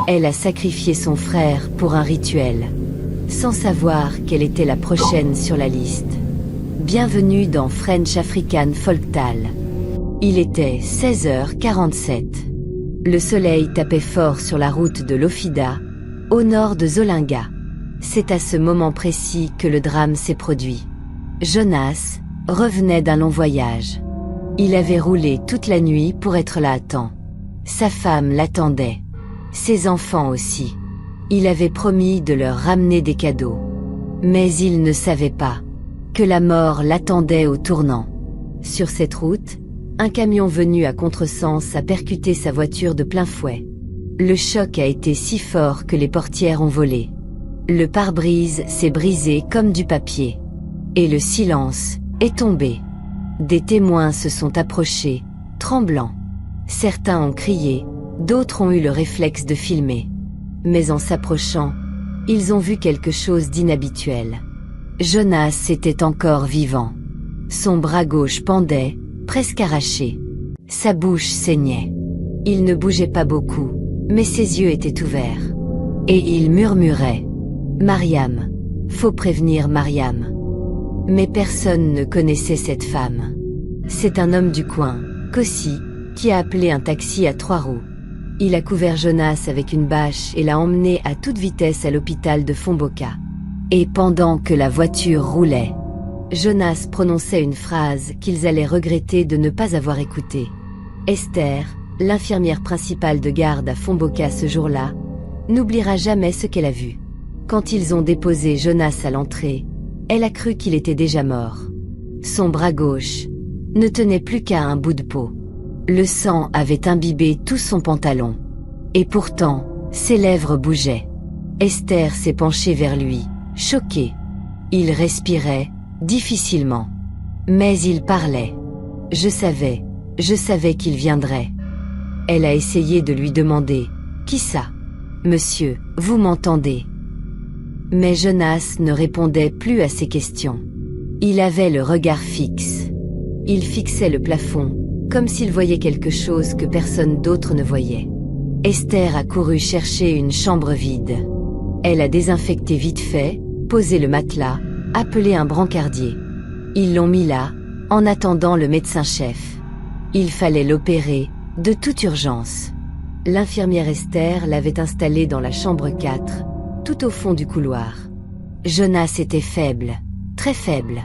Elle a sacrifié son frère pour un rituel, sans savoir qu'elle était la prochaine sur la liste. Bienvenue dans French African Folktale. Il était 16h47. Le soleil tapait fort sur la route de Lofida, au nord de Zolinga. C'est à ce moment précis que le drame s'est produit. Jonas revenait d'un long voyage. Il avait roulé toute la nuit pour être là à temps. Sa femme l'attendait. Ses enfants aussi. Il avait promis de leur ramener des cadeaux. Mais il ne savait pas que la mort l'attendait au tournant. Sur cette route, un camion venu à contresens a percuté sa voiture de plein fouet. Le choc a été si fort que les portières ont volé. Le pare-brise s'est brisé comme du papier. Et le silence est tombé. Des témoins se sont approchés, tremblants. Certains ont crié, d'autres ont eu le réflexe de filmer. Mais en s'approchant, ils ont vu quelque chose d'inhabituel. Jonas était encore vivant. Son bras gauche pendait, presque arraché. Sa bouche saignait. Il ne bougeait pas beaucoup, mais ses yeux étaient ouverts. Et il murmurait « Mariam, faut prévenir Mariam ». Mais personne ne connaissait cette femme. C'est un homme du coin, Kossi, qui a appelé un taxi à 3 roues. Il a couvert Jonas avec une bâche et l'a emmené à toute vitesse à l'hôpital de Fomboka. Et pendant que la voiture roulait, Jonas prononçait une phrase qu'ils allaient regretter de ne pas avoir écoutée. Esther, l'infirmière principale de garde à Fomboka ce jour-là, n'oubliera jamais ce qu'elle a vu. Quand ils ont déposé Jonas à l'entrée, elle a cru qu'il était déjà mort. Son bras gauche ne tenait plus qu'à un bout de peau. Le sang avait imbibé tout son pantalon. Et pourtant, ses lèvres bougeaient. Esther s'est penchée vers lui, choquée. Il respirait, difficilement. Mais il parlait. Je savais qu'il viendrait. Elle a essayé de lui demander « Qui ça ? Monsieur, vous m'entendez ?» Mais Jonas ne répondait plus à ses questions. Il avait le regard fixe. Il fixait le plafond, comme s'il voyait quelque chose que personne d'autre ne voyait. Esther a couru chercher une chambre vide. Elle a désinfecté vite fait, posé le matelas, appelé un brancardier. Ils l'ont mis là, en attendant le médecin-chef. Il fallait l'opérer, de toute urgence. L'infirmière Esther l'avait installé dans la chambre 4, tout au fond du couloir. Jonas était faible, très faible.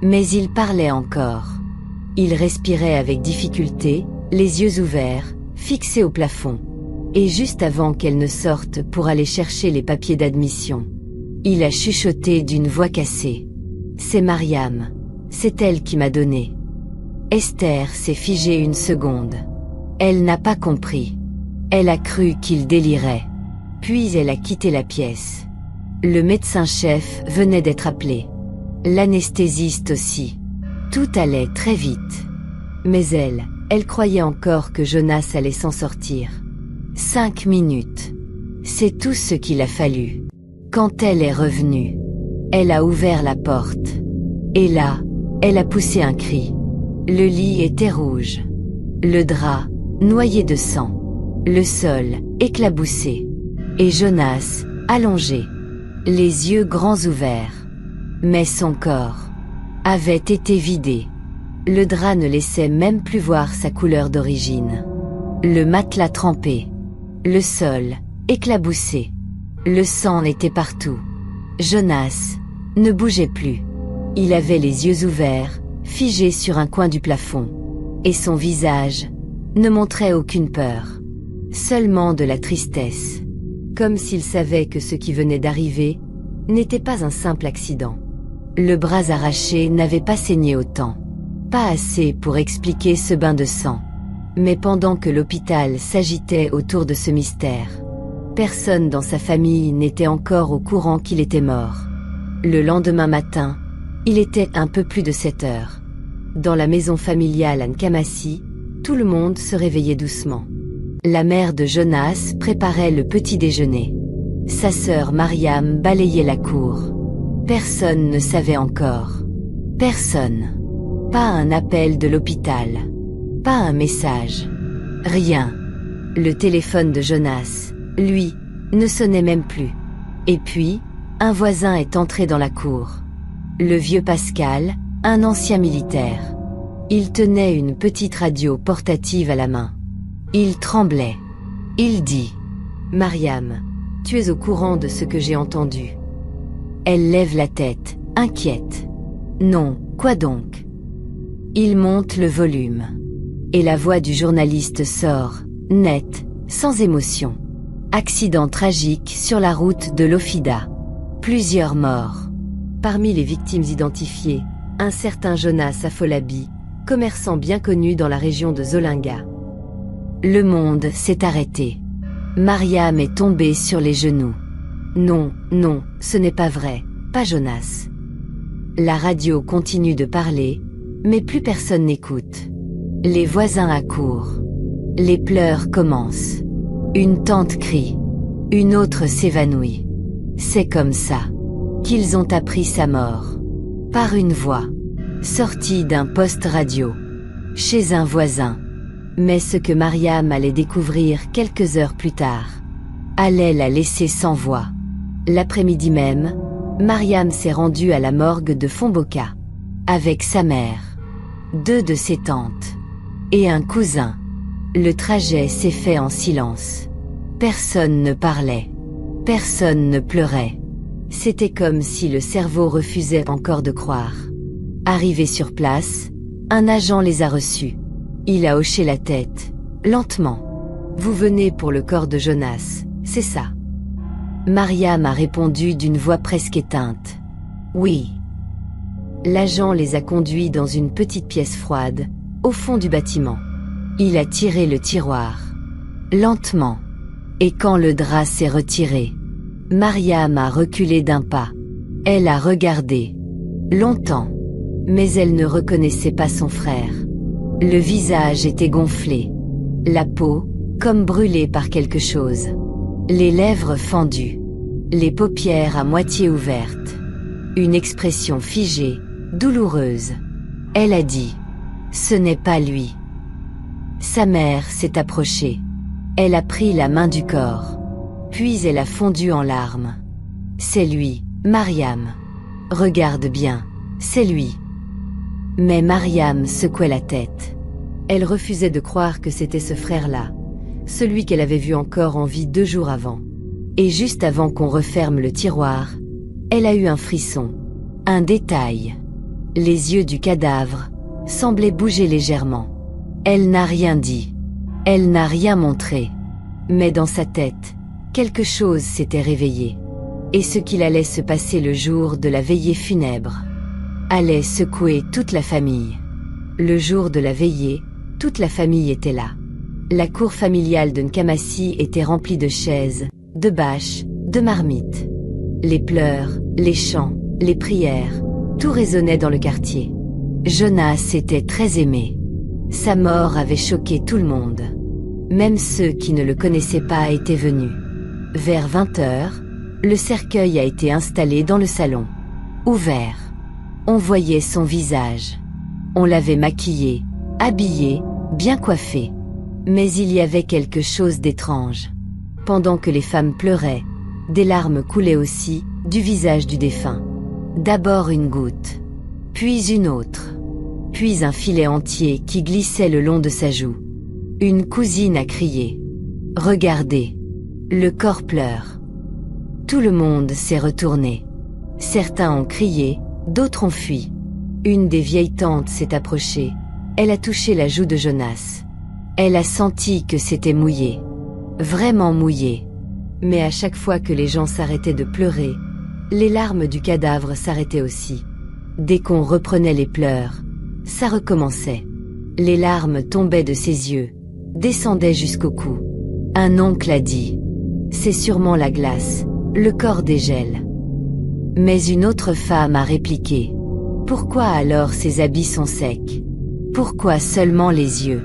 Mais il parlait encore. Il respirait avec difficulté, les yeux ouverts, fixés au plafond. Et juste avant qu'elle ne sorte pour aller chercher les papiers d'admission, il a chuchoté d'une voix cassée. « C'est Mariam. C'est elle qui m'a donné. » Esther s'est figée une seconde. Elle n'a pas compris. Elle a cru qu'il délirait. Puis elle a quitté la pièce. Le médecin-chef venait d'être appelé. L'anesthésiste aussi. Tout allait très vite. Mais elle croyait encore que Jonas allait s'en sortir. 5 minutes. C'est tout ce qu'il a fallu. Quand elle est revenue, elle a ouvert la porte. Et là, elle a poussé un cri. Le lit était rouge. Le drap, noyé de sang. Le sol, éclaboussé. Et Jonas, allongé. Les yeux grands ouverts. Mais son corps avait été vidé. Le drap ne laissait même plus voir sa couleur d'origine. Le matelas trempé. Le sol, éclaboussé. Le sang était partout. Jonas ne bougeait plus. Il avait les yeux ouverts, figés sur un coin du plafond. Et son visage ne montrait aucune peur. Seulement de la tristesse. Comme s'il savait que ce qui venait d'arriver n'était pas un simple accident. Le bras arraché n'avait pas saigné autant. Pas assez pour expliquer ce bain de sang. Mais pendant que l'hôpital s'agitait autour de ce mystère, personne dans sa famille n'était encore au courant qu'il était mort. Le lendemain matin, il était un peu plus de 7 heures. Dans la maison familiale à Nkamasi, tout le monde se réveillait doucement. La mère de Jonas préparait le petit déjeuner. Sa sœur Mariam balayait la cour. Personne ne savait encore. Personne. Pas un appel de l'hôpital. Pas un message. Rien. Le téléphone de Jonas Lui, ne sonnait même plus. Et puis, un voisin est entré dans la cour. Le vieux Pascal, un ancien militaire. Il tenait une petite radio portative à la main. Il tremblait. Il dit: « Mariam, tu es au courant de ce que j'ai entendu ?» Elle lève la tête, inquiète. « Non, quoi donc ?» Il monte le volume. Et la voix du journaliste sort, nette, sans émotion. « Accident tragique sur la route de l'Ofida. Plusieurs morts. Parmi les victimes identifiées, un certain Jonas Afolabi, commerçant bien connu dans la région de Zolinga. » Le monde s'est arrêté. Mariam est tombée sur les genoux. Non, non, ce n'est pas vrai, pas Jonas. La radio continue de parler, mais plus personne n'écoute. Les voisins accourent. Les pleurs commencent. Une tante crie. Une autre s'évanouit. C'est comme ça qu'ils ont appris sa mort. Par une voix. Sortie d'un poste radio. Chez un voisin. Mais ce que Mariam allait découvrir quelques heures plus tard allait la laisser sans voix. L'après-midi même, Mariam s'est rendue à la morgue de Fomboka. Avec sa mère, 2 de ses tantes et un cousin. Le trajet s'est fait en silence. Personne ne parlait. Personne ne pleurait. C'était comme si le cerveau refusait encore de croire. Arrivé sur place, un agent les a reçus. Il a hoché la tête, lentement. « Vous venez pour le corps de Jonas, c'est ça ?» Mariam a répondu d'une voix presque éteinte. « Oui. » L'agent les a conduits dans une petite pièce froide, au fond du bâtiment. Il a tiré le tiroir. Lentement. Et quand le drap s'est retiré, Mariam a reculé d'un pas. Elle a regardé. Longtemps. Mais elle ne reconnaissait pas son frère. Le visage était gonflé. La peau, comme brûlée par quelque chose. Les lèvres fendues. Les paupières à moitié ouvertes. Une expression figée, douloureuse. Elle a dit: « Ce n'est pas lui. » Sa mère s'est approchée. Elle a pris la main du corps. Puis elle a fondu en larmes. « C'est lui, Mariam. Regarde bien, c'est lui. » Mais Mariam secouait la tête. Elle refusait de croire que c'était ce frère-là, celui qu'elle avait vu encore en vie 2 jours avant. Et juste avant qu'on referme le tiroir, elle a eu un frisson, un détail. Les yeux du cadavre semblaient bouger légèrement. Elle n'a rien dit. Elle n'a rien montré. Mais dans sa tête, quelque chose s'était réveillé. Et ce qu'il allait se passer le jour de la veillée funèbre allait secouer toute la famille. Le jour de la veillée, toute la famille était là. La cour familiale de Nkamassi était remplie de chaises, de bâches, de marmites. Les pleurs, les chants, les prières, tout résonnait dans le quartier. Jonas était très aimé. Sa mort avait choqué tout le monde. Même ceux qui ne le connaissaient pas étaient venus. Vers 20h, le cercueil a été installé dans le salon. Ouvert. On voyait son visage. On l'avait maquillé, habillé, bien coiffé. Mais il y avait quelque chose d'étrange. Pendant que les femmes pleuraient, des larmes coulaient aussi, du visage du défunt. D'abord une goutte, puis une autre, puis un filet entier qui glissait le long de sa joue. Une cousine a crié. « Regardez, le corps pleure. » Tout le monde s'est retourné. Certains ont crié, d'autres ont fui. Une des vieilles tantes s'est approchée. Elle a touché la joue de Jonas. Elle a senti que c'était mouillé. Vraiment mouillé. Mais à chaque fois que les gens s'arrêtaient de pleurer, les larmes du cadavre s'arrêtaient aussi. Dès qu'on reprenait les pleurs, ça recommençait. Les larmes tombaient de ses yeux, descendaient jusqu'au cou. Un oncle a dit: « C'est sûrement la glace, le corps dégèle. » Mais une autre femme a répliqué: « Pourquoi alors ses habits sont secs? Pourquoi seulement les yeux?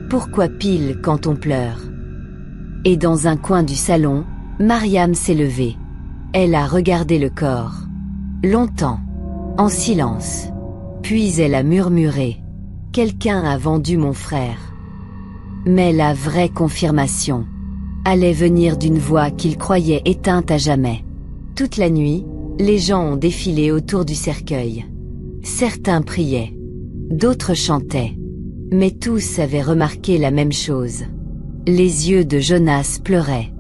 Pourquoi pile quand on pleure ?» Et dans un coin du salon, Mariam s'est levée. Elle a regardé le corps. Longtemps. En silence. Puis elle a murmuré: « Quelqu'un a vendu mon frère. » Mais la vraie confirmation, allait venir d'une voix qu'il croyait éteinte à jamais. Toute la nuit, les gens ont défilé autour du cercueil. Certains priaient, d'autres chantaient. Mais tous avaient remarqué la même chose. Les yeux de Jonas pleuraient.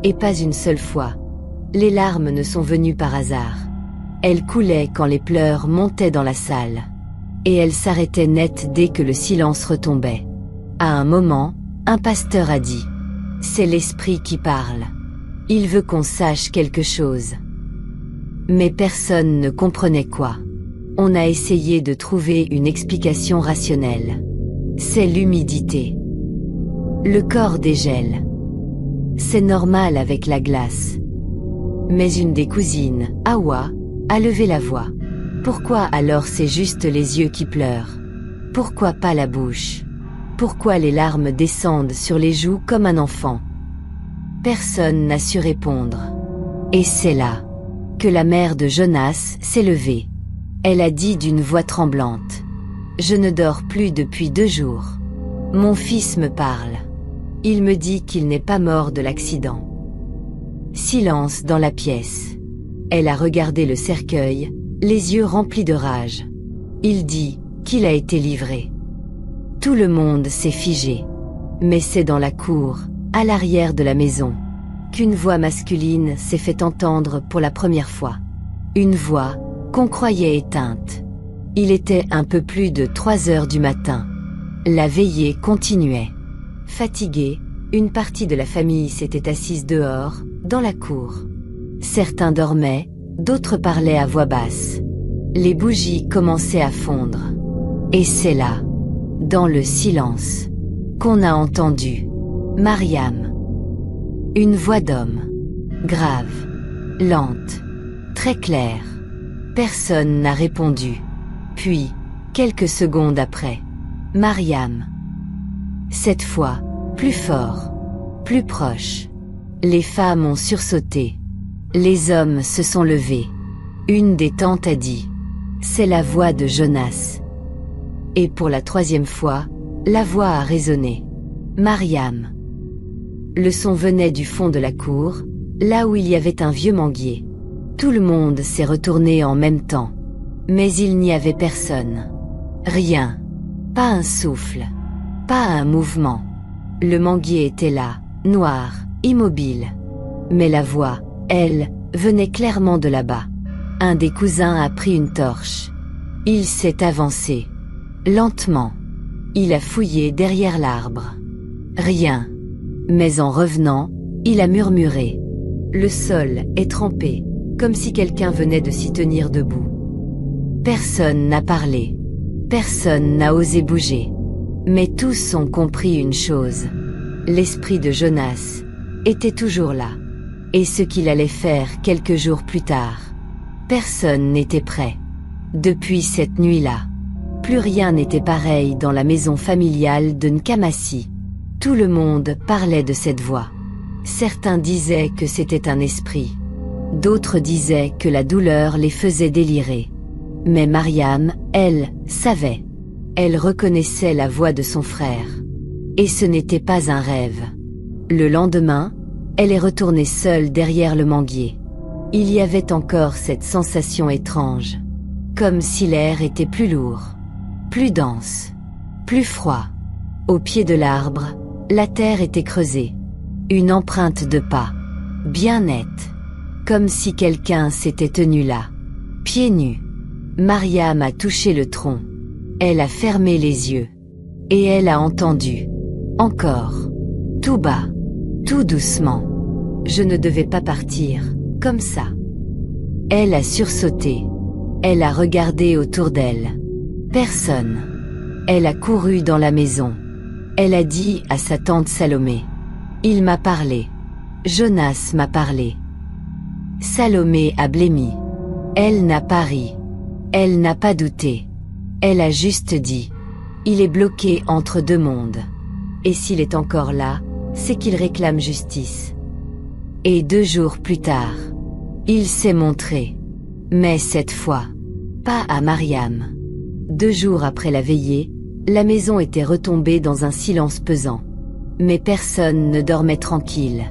Et pas une seule fois. Les larmes ne sont venues par hasard. Elles coulaient quand les pleurs montaient dans la salle. Et elles s'arrêtaient net dès que le silence retombait. À un moment, un pasteur a dit « C'est l'esprit qui parle. Il veut qu'on sache quelque chose. » Mais personne ne comprenait quoi. On a essayé de trouver une explication rationnelle. C'est l'humidité. Le corps dégèle. C'est normal avec la glace. Mais une des cousines, Hawa, a levé la voix. Pourquoi alors c'est juste les yeux qui pleurent? Pourquoi pas la bouche? Pourquoi les larmes descendent sur les joues comme un enfant? Personne n'a su répondre. Et c'est là que la mère de Jonas s'est levée. Elle a dit d'une voix tremblante. Je ne dors plus depuis 2 jours. Mon fils me parle. Il me dit qu'il n'est pas mort de l'accident. Silence dans la pièce. Elle a regardé le cercueil, les yeux remplis de rage. Il dit qu'il a été livré. Tout le monde s'est figé. Mais c'est dans la cour, à l'arrière de la maison, qu'une voix masculine s'est fait entendre pour la première fois. Une voix qu'on croyait éteinte. Il était un peu plus de 3 heures du matin. La veillée continuait. Fatiguée, une partie de la famille s'était assise dehors, dans la cour. Certains dormaient, d'autres parlaient à voix basse. Les bougies commençaient à fondre. Et c'est là, dans le silence, qu'on a entendu Mariam. Une voix d'homme. Grave. Lente. Très claire. Personne n'a répondu. Puis, quelques secondes après, Mariam. Cette fois, plus fort, plus proche. Les femmes ont sursauté. Les hommes se sont levés. Une des tantes a dit « C'est la voix de Jonas ». Et pour la 3e fois, la voix a résonné. Mariam. Le son venait du fond de la cour, là où il y avait un vieux manguier. Tout le monde s'est retourné en même temps. Mais il n'y avait personne. Rien. Pas un souffle. Pas un mouvement. Le manguier était là, noir, immobile. Mais la voix, elle, venait clairement de là-bas. Un des cousins a pris une torche. Il s'est avancé. Lentement. Il a fouillé derrière l'arbre. Rien. Mais en revenant, il a murmuré. Le sol est trempé, comme si quelqu'un venait de s'y tenir debout. Personne n'a parlé. Personne n'a osé bouger. Mais tous ont compris une chose. L'esprit de Jonas était toujours là. Et ce qu'il allait faire quelques jours plus tard. Personne n'était prêt. Depuis cette nuit-là, plus rien n'était pareil dans la maison familiale de Nkamasi. Tout le monde parlait de cette voix. Certains disaient que c'était un esprit. D'autres disaient que la douleur les faisait délirer. Mais Mariam, elle, savait. Elle reconnaissait la voix de son frère. Et ce n'était pas un rêve. Le lendemain, elle est retournée seule derrière le manguier. Il y avait encore cette sensation étrange. Comme si l'air était plus lourd, plus dense, plus froid. Au pied de l'arbre, la terre était creusée. Une empreinte de pas, bien nette. Comme si quelqu'un s'était tenu là, pieds nus. Mariam a touché le tronc. Elle a fermé les yeux. Et elle a entendu. Encore. Tout bas. Tout doucement. Je ne devais pas partir, comme ça. Elle a sursauté. Elle a regardé autour d'elle. Personne. Elle a couru dans la maison. Elle a dit à sa tante Salomé. Il m'a parlé. Jonas m'a parlé. Salomé a blêmi. Elle n'a pas ri. Elle n'a pas douté. Elle a juste dit. Il est bloqué entre 2 mondes. Et s'il est encore là, c'est qu'il réclame justice. Et 2 jours plus tard, il s'est montré. Mais cette fois, pas à Mariam. 2 jours après la veillée, la maison était retombée dans un silence pesant. Mais personne ne dormait tranquille.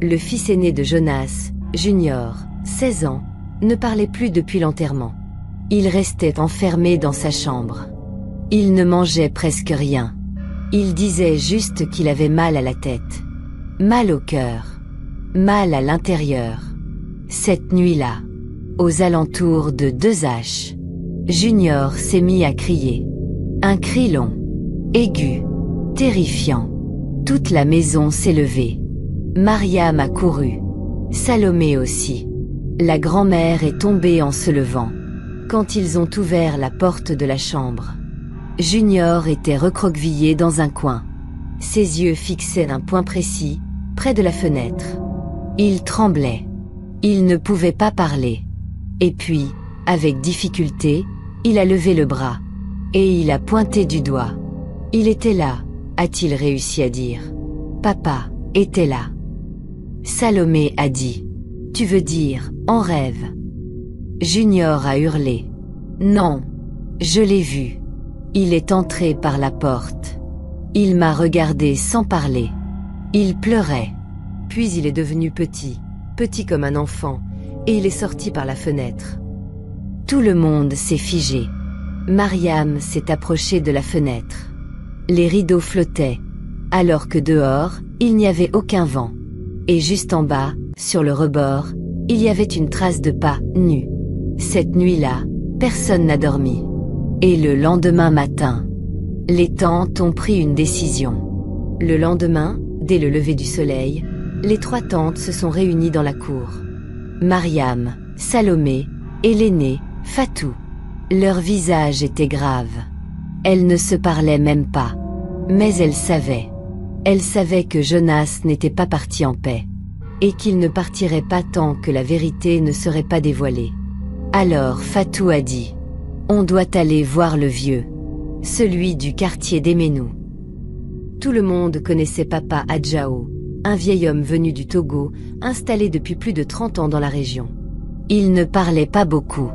Le fils aîné de Jonas, Junior, 16 ans, ne parlait plus depuis l'enterrement. Il restait enfermé dans sa chambre. Il ne mangeait presque rien. Il disait juste qu'il avait mal à la tête, mal au cœur, mal à l'intérieur. Cette nuit-là, aux alentours de 2h, Junior s'est mis à crier. Un cri long, aigu, terrifiant. Toute la maison s'est levée. Mariam a couru. Salomé aussi. La grand-mère est tombée en se levant. Quand ils ont ouvert la porte de la chambre, Junior était recroquevillé dans un coin. Ses yeux fixaient un point précis, près de la fenêtre. Il tremblait. Il ne pouvait pas parler. Et puis, avec difficulté, il a levé le bras. Et il a pointé du doigt. Il était là, a-t-il réussi à dire. Papa était là. Salomé a dit. Tu veux dire, en rêve? Junior a hurlé. Non. Je l'ai vu. Il est entré par la porte. Il m'a regardé sans parler. Il pleurait. Puis il est devenu petit, petit comme un enfant, et il est sorti par la fenêtre. Tout le monde s'est figé. Mariam s'est approchée de la fenêtre. Les rideaux flottaient, alors que dehors, il n'y avait aucun vent. Et juste en bas, sur le rebord, il y avait une trace de pas nus. Cette nuit-là, personne n'a dormi. Et le lendemain matin, les tantes ont pris une décision. Le lendemain, dès le lever du soleil, les 3 tantes se sont réunies dans la cour. Mariam, Salomé, et l'aînée, Fatou. Leurs visages étaient graves. Elles ne se parlaient même pas. Mais elles savaient. Elles savaient que Jonas n'était pas parti en paix. Et qu'il ne partirait pas tant que la vérité ne serait pas dévoilée. Alors Fatou a dit. On doit aller voir le vieux. Celui du quartier d'Emenu. Tout le monde connaissait Papa Adjao, un vieil homme venu du Togo, installé depuis plus de 30 ans dans la région. Il ne parlait pas beaucoup.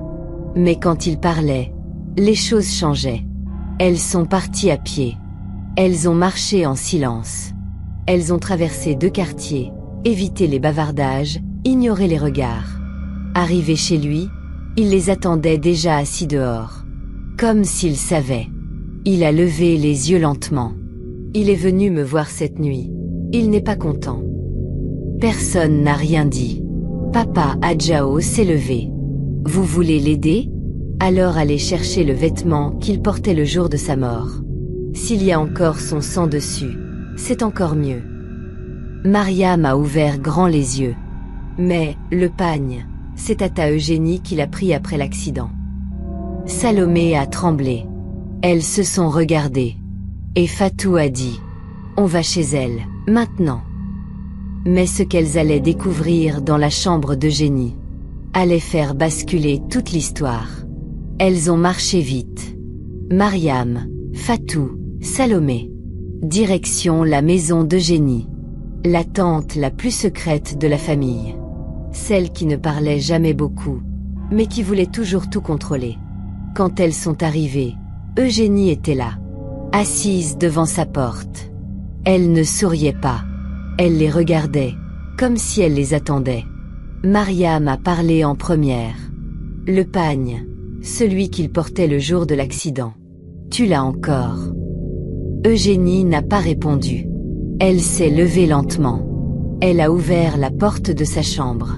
Mais quand il parlait, les choses changeaient. Elles sont parties à pied. Elles ont marché en silence. Elles ont traversé 2 quartiers, évité les bavardages, ignoré les regards. Arrivé chez lui, il les attendait déjà assis dehors. Comme s'il savait. Il a levé les yeux lentement. Il est venu me voir cette nuit. Il n'est pas content. Personne n'a rien dit. Papa Adjao s'est levé. Vous voulez l'aider? Alors allez chercher le vêtement qu'il portait le jour de sa mort. S'il y a encore son sang dessus, c'est encore mieux. Mariam a ouvert grand les yeux. Mais, le pagne, c'est Tata Eugénie qui l'a pris après l'accident. Salomé a tremblé. Elles se sont regardées. Et Fatou a dit. On va chez elle, maintenant. Mais ce qu'elles allaient découvrir dans la chambre d'Eugénie allait faire basculer toute l'histoire. Elles ont marché vite. Mariam, Fatou, Salomé. Direction la maison d'Eugénie. La tante la plus secrète de la famille. Celle qui ne parlait jamais beaucoup, mais qui voulait toujours tout contrôler. Quand elles sont arrivées, Eugénie était là, assise devant sa porte. Elle ne souriait pas. Elle les regardait, comme si elle les attendait. Mariam a parlé en première. Le pagne, celui qu'il portait le jour de l'accident. Tu l'as encore. Eugénie n'a pas répondu. Elle s'est levée lentement. Elle a ouvert la porte de sa chambre.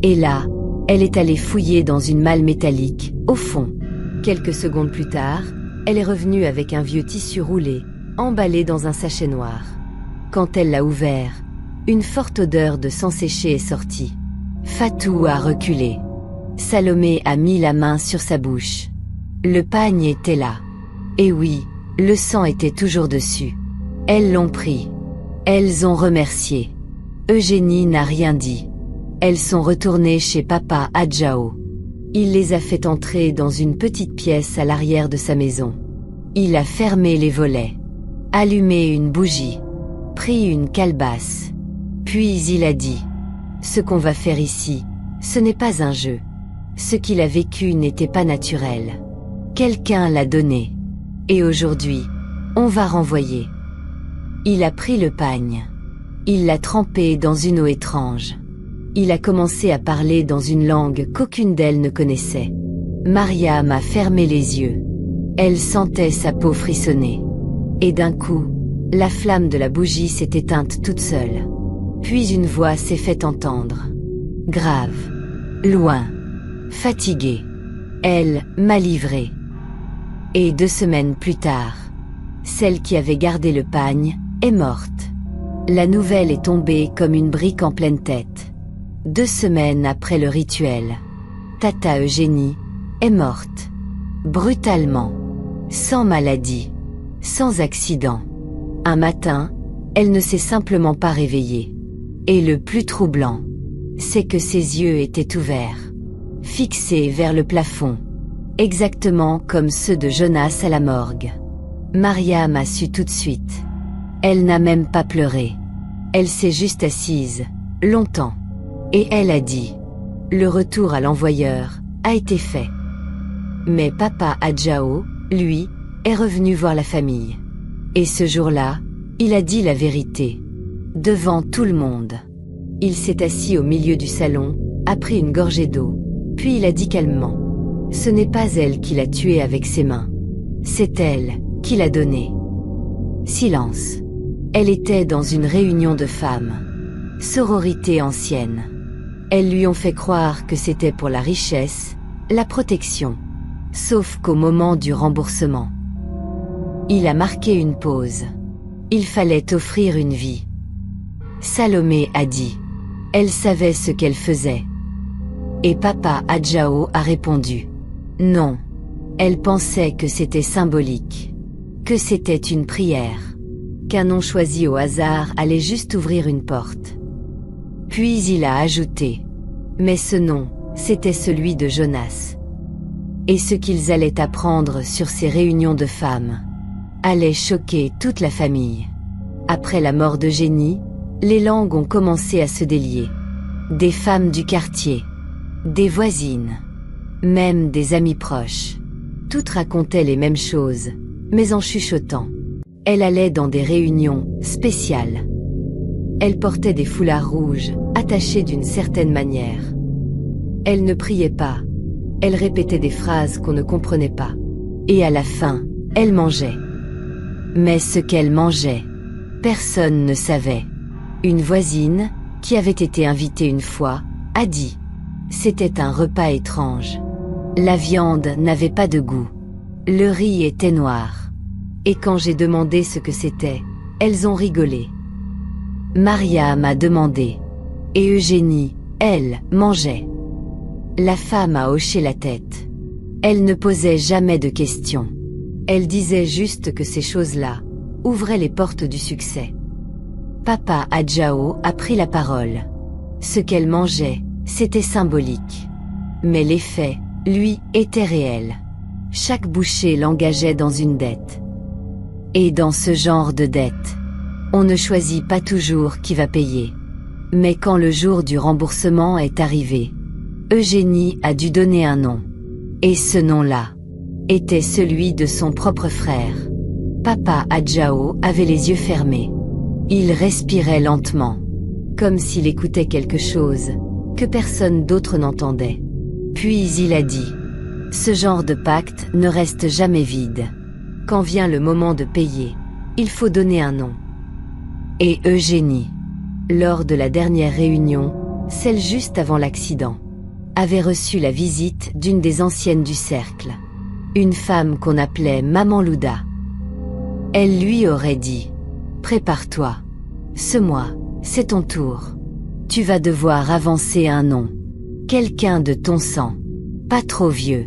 Et là, elle est allée fouiller dans une malle métallique, au fond. Quelques secondes plus tard, elle est revenue avec un vieux tissu roulé, emballé dans un sachet noir. Quand elle l'a ouvert, une forte odeur de sang séché est sortie. Fatou a reculé. Salomé a mis la main sur sa bouche. Le pagne était là. Et oui, le sang était toujours dessus. Elles l'ont pris. Elles ont remercié. Eugénie n'a rien dit. Elles sont retournées chez Papa Adjao. Il les a fait entrer dans une petite pièce à l'arrière de sa maison. Il a fermé les volets, allumé une bougie, pris une calebasse. Puis il a dit, « Ce qu'on va faire ici, ce n'est pas un jeu. Ce qu'il a vécu n'était pas naturel. Quelqu'un l'a donné. Et aujourd'hui, on va renvoyer. » Il a pris le pagne. Il l'a trempé dans une eau étrange. Il a commencé à parler dans une langue qu'aucune d'elles ne connaissait. Mariam a fermé les yeux. Elle sentait sa peau frissonner. Et d'un coup, la flamme de la bougie s'est éteinte toute seule. Puis une voix s'est fait entendre. Grave. Loin. Fatiguée. Elle m'a livré. Et 2 semaines plus tard, celle qui avait gardé le pagne est morte. La nouvelle est tombée comme une brique en pleine tête. 2 semaines après le rituel, Tata Eugénie est morte. Brutalement. Sans maladie. Sans accident. Un matin, elle ne s'est simplement pas réveillée. Et le plus troublant, c'est que ses yeux étaient ouverts, fixés vers le plafond, exactement comme ceux de Jonas à la morgue. Mariam a su tout de suite. Elle n'a même pas pleuré. Elle s'est juste assise, longtemps. Et elle a dit, le retour à l'envoyeur a été fait. Mais papa Adjao, lui, est revenu voir la famille. Et ce jour-là, il a dit la vérité. Devant tout le monde. Il s'est assis au milieu du salon, a pris une gorgée d'eau, puis il a dit calmement. Ce n'est pas elle qui l'a tué avec ses mains. C'est elle qui l'a donné. Silence. Elle était dans une réunion de femmes. Sororité ancienne. Elles lui ont fait croire que c'était pour la richesse, la protection. Sauf qu'au moment du remboursement, il a marqué une pause. Il fallait offrir une vie. Salomé a dit. Elle savait ce qu'elle faisait. Et papa Adjao a répondu. Non. Elle pensait que c'était symbolique. Que c'était une prière. Qu'un nom choisi au hasard allait juste ouvrir une porte. Puis il a ajouté. Mais ce nom, c'était celui de Jonas. Et ce qu'ils allaient apprendre sur ces réunions de femmes allait choquer toute la famille. Après la mort d'Eugénie, les langues ont commencé à se délier. Des femmes du quartier, des voisines, même des amis proches. Toutes racontaient les mêmes choses, mais en chuchotant. Elle allait dans des réunions spéciales. Elle portait des foulards rouges, attachés d'une certaine manière. Elle ne priait pas. Elle répétait des phrases qu'on ne comprenait pas. Et à la fin, elle mangeait. Mais ce qu'elle mangeait, personne ne savait. Une voisine, qui avait été invitée une fois, a dit. C'était un repas étrange. La viande n'avait pas de goût. Le riz était noir. Et quand j'ai demandé ce que c'était, elles ont rigolé. Mariam a demandé. Et Eugénie, elle, mangeait. La femme a hoché la tête. Elle ne posait jamais de questions. Elle disait juste que ces choses-là ouvraient les portes du succès. Papa Adjao a pris la parole. Ce qu'elle mangeait, c'était symbolique. Mais l'effet, lui, était réel. Chaque bouchée l'engageait dans une dette. Et dans ce genre de dette, on ne choisit pas toujours qui va payer. Mais quand le jour du remboursement est arrivé, Eugénie a dû donner un nom. Et ce nom-là était celui de son propre frère. Papa Adjao avait les yeux fermés. Il respirait lentement, comme s'il écoutait quelque chose que personne d'autre n'entendait. Puis il a dit, « Ce genre de pacte ne reste jamais vide. Quand vient le moment de payer, il faut donner un nom. » Et Eugénie, lors de la dernière réunion, celle juste avant l'accident, avait reçu la visite d'une des anciennes du cercle. Une femme qu'on appelait Maman Louda. Elle lui aurait dit, « Prépare-toi. Ce mois, c'est ton tour. Tu vas devoir avancer un nom. Quelqu'un de ton sang. Pas trop vieux.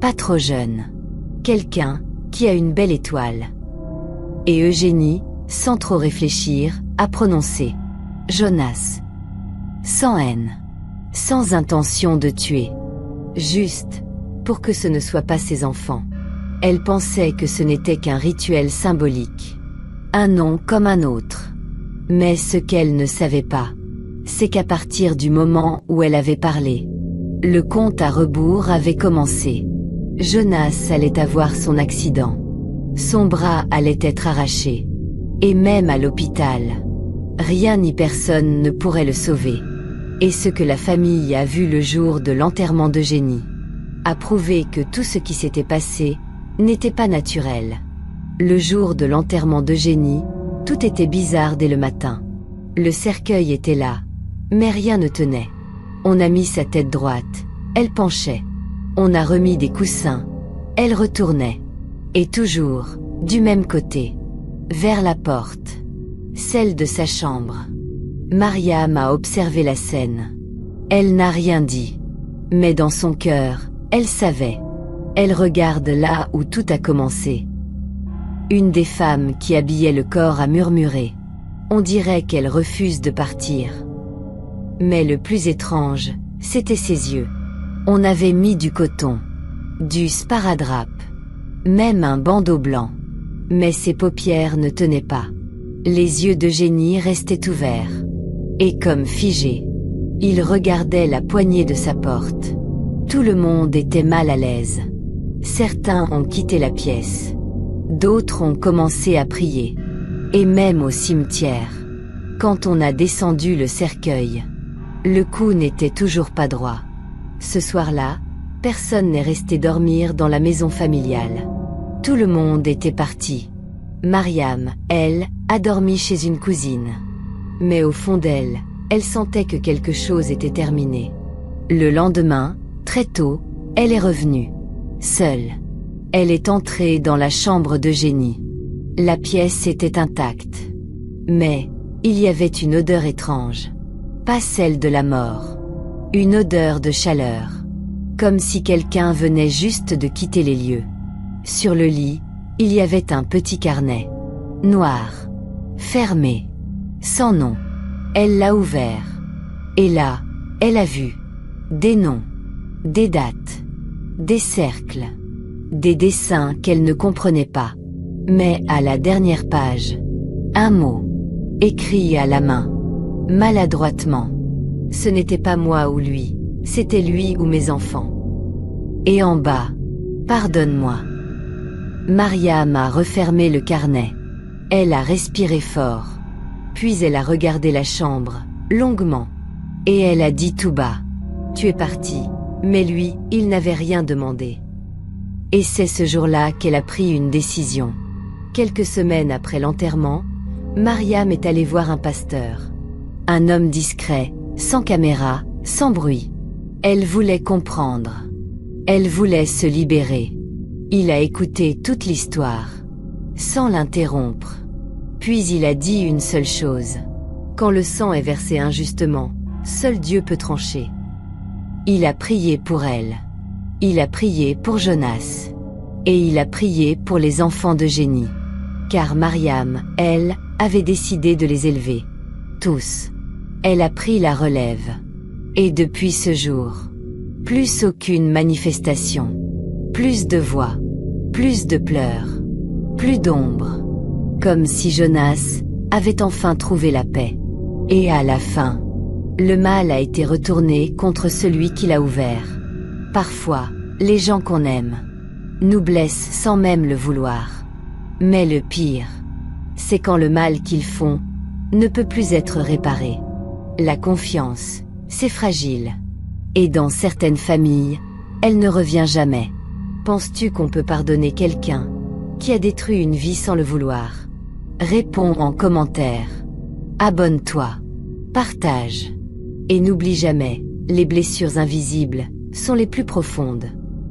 Pas trop jeune. Quelqu'un qui a une belle étoile. » Et Eugénie, sans trop réfléchir, a prononcé « Jonas. » Sans haine. Sans intention de tuer. Juste pour que ce ne soit pas ses enfants. Elle pensait que ce n'était qu'un rituel symbolique. Un nom comme un autre. Mais ce qu'elle ne savait pas, c'est qu'à partir du moment où elle avait parlé, le compte à rebours avait commencé. Jonas allait avoir son accident. Son bras allait être arraché. Et même à l'hôpital, rien ni personne ne pourrait le sauver. Et ce que la famille a vu le jour de l'enterrement d'Eugénie a prouvé que tout ce qui s'était passé n'était pas naturel. Le jour de l'enterrement d'Eugénie, tout était bizarre dès le matin. Le cercueil était là, mais rien ne tenait. On a mis sa tête droite, elle penchait. On a remis des coussins, elle retournait. Et toujours, du même côté, vers la porte, celle de sa chambre. Mariam a observé la scène. Elle n'a rien dit. Mais dans son cœur, elle savait. Elle regarde là où tout a commencé. Une des femmes qui habillait le corps a murmuré. On dirait qu'elle refuse de partir. Mais le plus étrange, c'était ses yeux. On avait mis du coton, du sparadrap, même un bandeau blanc. Mais ses paupières ne tenaient pas. Les yeux d'Eugénie restaient ouverts. Et comme figés, il regardait la poignée de sa porte. Tout le monde était mal à l'aise. Certains ont quitté la pièce. D'autres ont commencé à prier. Et même au cimetière, quand on a descendu le cercueil, le cou n'était toujours pas droit. Ce soir-là, personne n'est resté dormir dans la maison familiale. Tout le monde était parti. Mariam, elle, a dormi chez une cousine. Mais au fond d'elle, elle sentait que quelque chose était terminé. Le lendemain, très tôt, elle est revenue. Seule. Elle est entrée dans la chambre d'Eugénie. La pièce était intacte. Mais, il y avait une odeur étrange. Pas celle de la mort. Une odeur de chaleur. Comme si quelqu'un venait juste de quitter les lieux. Sur le lit, il y avait un petit carnet. Noir. Fermé. Sans nom. Elle l'a ouvert. Et là, elle a vu. Des noms. Des dates. Des cercles. Des dessins qu'elle ne comprenait pas. Mais à la dernière page, un mot, écrit à la main, maladroitement. Ce n'était pas moi ou lui, c'était lui ou mes enfants. Et en bas, pardonne-moi. Mariam a refermé le carnet. Elle a respiré fort. Puis elle a regardé la chambre, longuement. Et elle a dit tout bas, tu es parti. Mais lui, il n'avait rien demandé. Et c'est ce jour-là qu'elle a pris une décision. Quelques semaines après l'enterrement, Mariam est allée voir un pasteur. Un homme discret, sans caméra, sans bruit. Elle voulait comprendre. Elle voulait se libérer. Il a écouté toute l'histoire, sans l'interrompre. Puis il a dit une seule chose. Quand le sang est versé injustement, seul Dieu peut trancher. Il a prié pour elle. Il a prié pour Jonas. Et il a prié pour les enfants d'Eugénie. Car Mariam, elle, avait décidé de les élever. Tous. Elle a pris la relève. Et depuis ce jour, plus aucune manifestation. Plus de voix. Plus de pleurs. Plus d'ombre. Comme si Jonas avait enfin trouvé la paix. Et à la fin, le mal a été retourné contre celui qui l'a ouvert. Parfois, les gens qu'on aime nous blessent sans même le vouloir. Mais le pire, c'est quand le mal qu'ils font ne peut plus être réparé. La confiance, c'est fragile. Et dans certaines familles, elle ne revient jamais. Penses-tu qu'on peut pardonner quelqu'un qui a détruit une vie sans le vouloir? Réponds en commentaire. Abonne-toi. Partage. Et n'oublie jamais, les blessures invisibles sont les plus profondes.